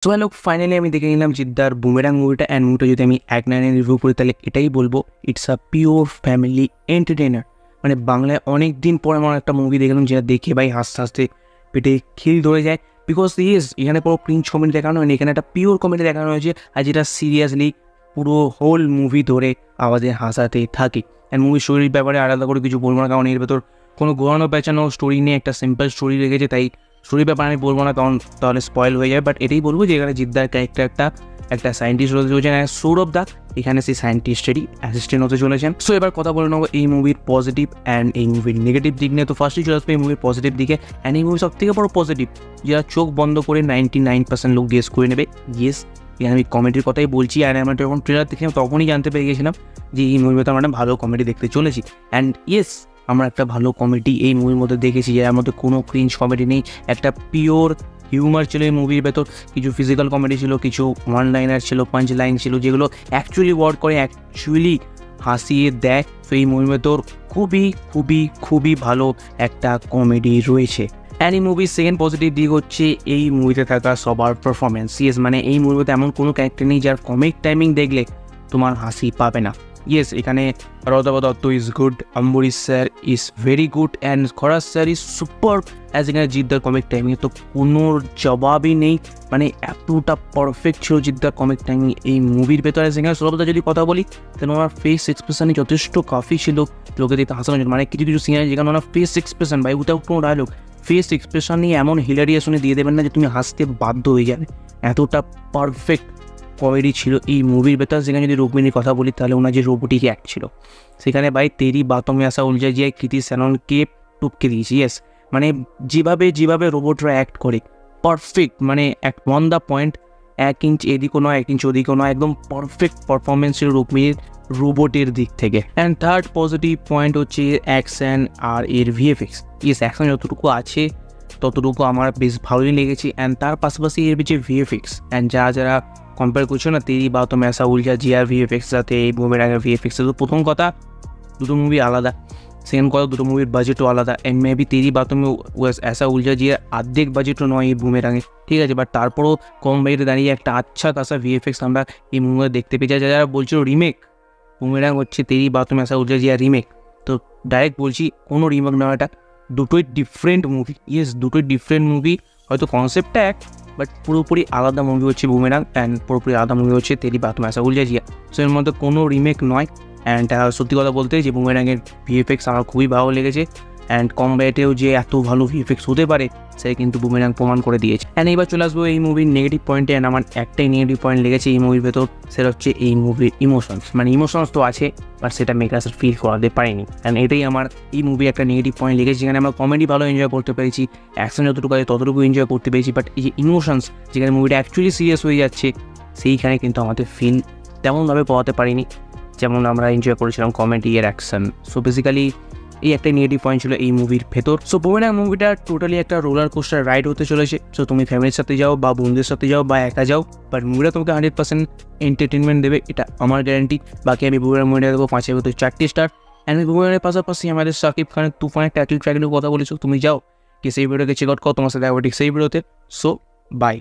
So hello, finally আমি দেখে নিলাম জিদ্দার বুমেরাং মুভিটা। অ্যান্ড মুভিটা যদি আমি এক লাইনে রিভিউ করি তাহলে এটাই বলবো, it's a pure family entertainer. মানে বাংলায় অনেক দিন পর আমার একটা মুভি দেখলাম যেটা দেখে ভাই হাসতে হাসতে পেটে খিল ধরে যায়। বিকজ এখানে পুরো ক্রিঞ্জ কমেডি দেখানো হয়নি, এখানে একটা পিওর কমেডি দেখানো হয়েছে, আর যেটা সিরিয়াসলি পুরো হোল মুভি ধরে আমাদের হাসাতে থাকে। অ্যান্ড মুভির স্টোরির ব্যাপারে আলাদা করে কিছু বলবো না, কারণ এর ভেতর কোনো ঘোরানো পেঁচানো স্টোরি নিয়ে একটা সিম্পল স্টোরি রেখেছে, তাই স্টোরির ব্যাপারে আমি বলবো না, কারণ তাহলে স্পয়েল হয়ে যায়। বাট এটাই বলবো যে এখানে জিদ্দার ক্যারেক্টার একটা সায়েন্টিস্ট হতে চলেছেন, সৌরভ দা এখানে সেই সায়েন্টিস্টেরই অ্যাসিস্ট্যান্ট হতে চলেছেন। সো এবার কথা বলে নেবো এই মুভির পজিটিভ অ্যান্ড এই মুভির নেগেটিভ দিক নিয়ে। তো ফার্স্টই চলে আসবে এই মুভির পজিটিভ দিকে। অ্যান্ড এই মুভি সব থেকে বড় পজিটিভ, যারা চোখ বন্ধ করে 99% লোক গেস করে নেবে। এখানে আমি কমেডির কথাই বলছি। অ্যান্ড আমরা যখন ট্রেলার দেখছিলাম তখনই জানতে পেরে গেছিলাম যে এই মুভিতে আমরা একটা ভালো কমেডি দেখতে চলেছি। অ্যান্ড আমরা একটা ভালো কমেডি এই মুভির মধ্যে দেখেছি, যার মধ্যে কোনো ক্রিঞ্জ কমেডি নেই, একটা পিওর হিউমার ছিল এই মুভির ভেতর। কিছু ফিজিক্যাল কমেডি ছিল, কিছু ওয়ান লাইনার ছিল, পাঞ্চ লাইন ছিল, যেগুলো অ্যাকচুয়ালি ওয়ার্ক করে, অ্যাকচুয়ালি হাসিয়ে দেয়। তো এই মুভির ভেতর খুবই খুবই খুবই ভালো একটা কমেডি রয়েছে। অ্যান্ড এই মুভির সেকেন্ড পজিটিভ দিক হচ্ছে এই মুভিতে থাকা সবার পারফরমেন্স। মানে এই মুভিতে এমন কোনো ক্যারেক্টার নেই যার কমিক টাইমিং দেখলে তোমার হাসি পাবে না। এখানে রদব Dutta is good, Ambarish sir is very good, and Kharaj sir is super as এখানে জিদ্দার কমিক টাইমিং তো কোনো জবাবই নেই। মানে এতটা পারফেক্ট ছিল জিদ্দার কমিক টাইমিং এই মুভির ভেতরে। সেখানে সৌরভদা যদি কথা বলি তাহলে ওনার ফেস এক্সপ্রেশনই যথেষ্ট কাফি ছিল লোকে দেখতে হাসানোর জন্য। মানে কিছু কিছু সিনে যেখানে ওনার ফেস এক্সপ্রেশন ভাই উইথাউট কোনো ডায়লগ, ফেস এক্সপ্রেশন নিয়ে এমন হিলারিয়াস উনি দিয়ে দেবেন না যে তুমি হাসতে বাধ্য হয়ে যাবে, এতটা পারফেক্ট কমেডি ছিল এই মুভির ভেতর। সেখানে যদি রুক্মিণীর কথা বলি তাহলে ওনার যে রোবোটিক অ্যাক্ট ছিল সেখানে ভাই তেরি বাতোঁ মে আসা উলঝা জিয়া কৃতি স্যাননকে টপকে দিয়েছি। মানে যেভাবে রোবটরা অ্যাক্ট করে পারফেক্ট, মানে অন দ্য পয়েন্ট, 1 ইঞ্চ এদিকও নয় 1 ইঞ্চ ওদিকও নয়, একদম পারফেক্ট পারফরমেন্স ছিল রুক্মিণীর রোবটের দিক থেকে। অ্যান্ড থার্ড পজিটিভ পয়েন্ট হচ্ছে অ্যাকশন আর এর ভিএফএক্স। অ্যাকশন যতটুকু আছে ততটুকু আমার বেশ ভালোই লেগেছে। অ্যান্ড তার পাশাপাশি এর যে ভিএফএক্স, অ্যান্ড যারা কম্পেয়ার করছো না তেরি বাতোঁ মে আসা উলঝা জিয়ার ভিএফএক্স সাথে এই বুমেরাংয়ের ভিএফএক্স, তো প্রথম কথা দুটো মুভি আলাদা, সেকেন্ড কথা দুটো মুভির বাজেটও আলাদা। অ্যান্ড মেবি তেরি বাতোঁ মে আসা উলঝা জিয়ার অর্ধেক বাজেটও নয় এই বুমেরাংয়ে, ঠিক আছে, বাট তারপরও কম বাজেটে দাঁড়িয়ে একটা আচ্ছা খাসা ভিএফএক্স আমরা এই মুভিতে দেখতে পেয়েছি। যারা বলছিল রিমেক, বুমেরাং হচ্ছে তেরি বাতোঁ মে আসা উলঝা জিয়ার রিমেক, তো ডাইরেক্ট বলছি কোনো রিমেক নয়, এটা দুটোই ডিফারেন্ট মুভি। দুটোই ডিফারেন্ট মুভি, হয়তো কনসেপ্টটা এক, বাট পুরোপুরি আলাদা মুভি হচ্ছে বুমেরাং, অ্যান্ড পুরোপুরি আলাদা মুভি হচ্ছে তেরি বাতোঁ মে আসা উলঝা জিয়া। সো এর মধ্যে কোনো রিমেক নয়। অ্যান্ড সত্যি কথা বলতে যে বুমেরাংয়ের ভিএফএক্স আমার খুবই ভালো লেগেছে। অ্যান্ড কম বাজেটেও যে এত ভালো ভিএফএক্স হতে পারে সে কিন্তু বুমেরাং প্রমাণ করে দিয়েছে। অ্যান্ড এইবার চলে আসবো এই মুভির নেগেটিভ পয়েন্টে। অ্যান্ড আমার একটাই নেগেটিভ পয়েন্ট লেগেছে এই মুভির ভেতর, সেটা হচ্ছে এই মুভির ইমোশনস। মানে ইমোশনস তো আছে বাট সেটা মেকার্স ফিল করাতে পারেনি। অ্যান্ড এটাই আমার এই মুভি একটা নেগেটিভ পয়েন্ট লেগেছে। যেখানে আমরা কমেডি ভালো এনজয় করতে পেরেছি, অ্যাকশন যতটুকু আছে ততটুকু এনজয় করতে পেরেছি, বাট এই যে ইমোশনস যেখানে মুভিটা অ্যাকচুয়ালি সিরিয়াস হয়ে যাচ্ছে সেইখানে কিন্তু আমাদের ফিল তেমনভাবে পাওয়াতে পারিনি যেমন আমরা এনজয় করেছিলাম কমেডি আর অ্যাকশন। সো বেসিক্যালি এই একটা নেগেটিভ পয়েন্ট ছিল এই মুভির ভেতর। সো বুমেরাং মুভিটা টোটালি একটা রোলার কোস্টার রাইড হতে চলেছে। সো তুমি ফ্যামিলির সাথে যাও বা বন্ধুদের সাথে যাও বা একা যাও, বাট মুভিটা তোমাকে 100% এন্টারটেনমেন্ট দেবে, এটা আমার গ্যারান্টি। বাকি আমি বুমেরাং মুভিটা দেবো 5-এর ভেতর 4টে স্টার। অ্যান্ড বুমেরাংয়ের পাশাপাশি আমাদের শাকিব খানের তুফানের টাইটেল ট্র্যাক নিয়ে কথা বলেছো, তুমি যাও কি সেই ভিডিওকে চেক আউট করো, তোমার সাথে দেখা ঠিক সেই ভিডিওতে। So by.